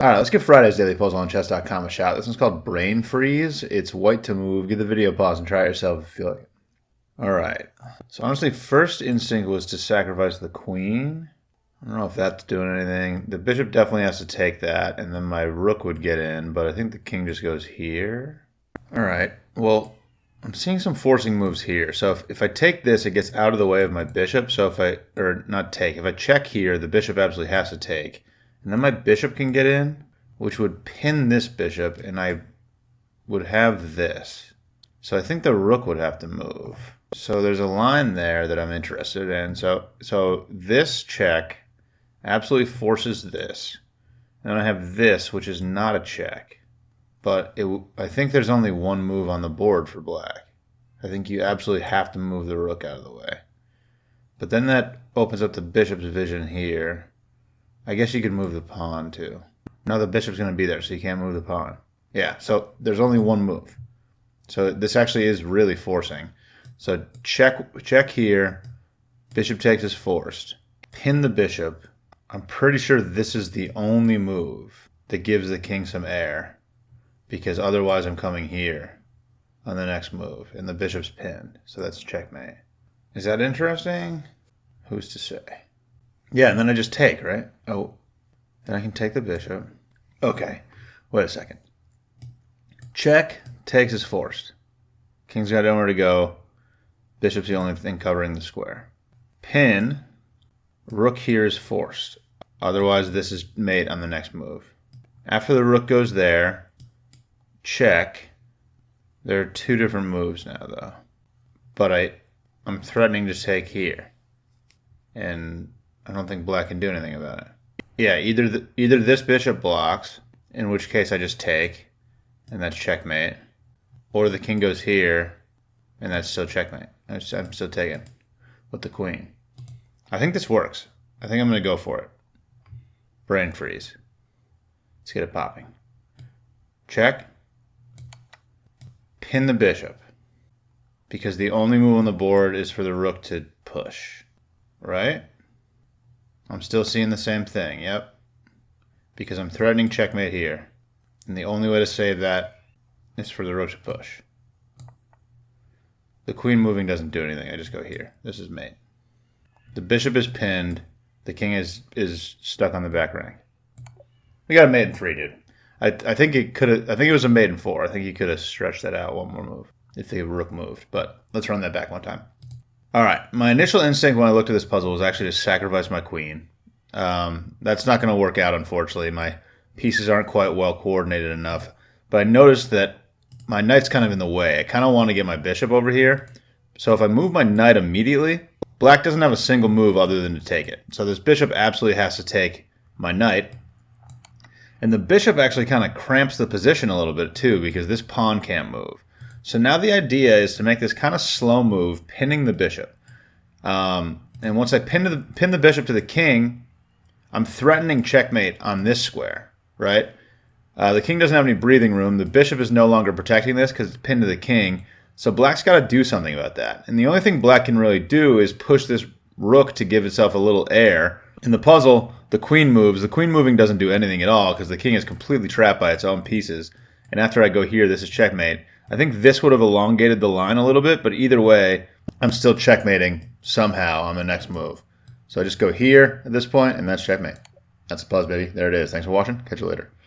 All right, let's give Friday's Daily Puzzle on chess.com a shot. This one's called Brain Freeze. It's white to move. Give the video a pause and try it yourself if you feel like it. All right. So honestly, first instinct was to sacrifice the queen. I don't know if that's doing anything. The bishop definitely has to take that, and then my rook would get in, but I think the king just goes here. All right. Well, I'm seeing some forcing moves here. So if I take this, it gets out of the way of my bishop. So if I check here, the bishop absolutely has to take. And then my bishop can get in, which would pin this bishop, and I would have this. So I think the rook would have to move. So there's a line there that I'm interested in. So this check absolutely forces this. And then I have this, which is not a check. But I think there's only one move on the board for black. I think you absolutely have to move the rook out of the way. But then that opens up the bishop's vision here. I guess you could move the pawn too. No, the bishop's going to be there, so you can't move the pawn. Yeah, so there's only one move. So this actually is really forcing. So check here. Bishop takes is forced. Pin the bishop. I'm pretty sure this is the only move that gives the king some air, because otherwise I'm coming here on the next move, and the bishop's pinned. So that's checkmate. Is that interesting? Who's to say? Yeah, and then I just take, right? Oh, then I can take the bishop. Okay, wait a second. Check, takes is forced. King's got nowhere to go. Bishop's the only thing covering the square. Pin, rook here is forced. Otherwise, this is mate on the next move. After the rook goes there, check. There are two different moves now, though. But I'm threatening to take here. And I don't think black can do anything about it. Yeah, either this bishop blocks, in which case I just take, and that's checkmate. Or the king goes here, and that's still checkmate. I'm still taking with the queen. I think this works. I think I'm going to go for it. Brain freeze. Let's get it popping. Check. Pin the bishop. Because the only move on the board is for the rook to push. Right? I'm still seeing the same thing. Yep. Because I'm threatening checkmate here. And the only way to save that is for the rook to push. The queen moving doesn't do anything. I just go here. This is mate. The bishop is pinned. The king is stuck on the back rank. We got a mate in 3, dude. I think it was a mate in 4. I think he could have stretched that out one more move if the rook moved. But let's run that back one time. All right. My initial instinct when I looked at this puzzle was actually to sacrifice my queen. That's not going to work out, unfortunately. My pieces aren't quite well coordinated enough. But I noticed that my knight's kind of in the way. I kind of want to get my bishop over here. So if I move my knight immediately, black doesn't have a single move other than to take it. So this bishop absolutely has to take my knight. And the bishop actually kind of cramps the position a little bit too, because this pawn can't move. So now the idea is to make this kind of slow move, pinning the bishop. And once I pin the bishop to the king, I'm threatening checkmate on this square, right? The king doesn't have any breathing room. The bishop is no longer protecting this because it's pinned to the king. So black's got to do something about that. And the only thing black can really do is push this rook to give itself a little air. In the puzzle, the queen moves. The queen moving doesn't do anything at all because the king is completely trapped by its own pieces. And after I go here, this is checkmate. I think this would have elongated the line a little bit, but either way, I'm still checkmating somehow on the next move. So I just go here at this point, and that's checkmate. That's a Puzz, baby. There it is. Thanks for watching. Catch you later.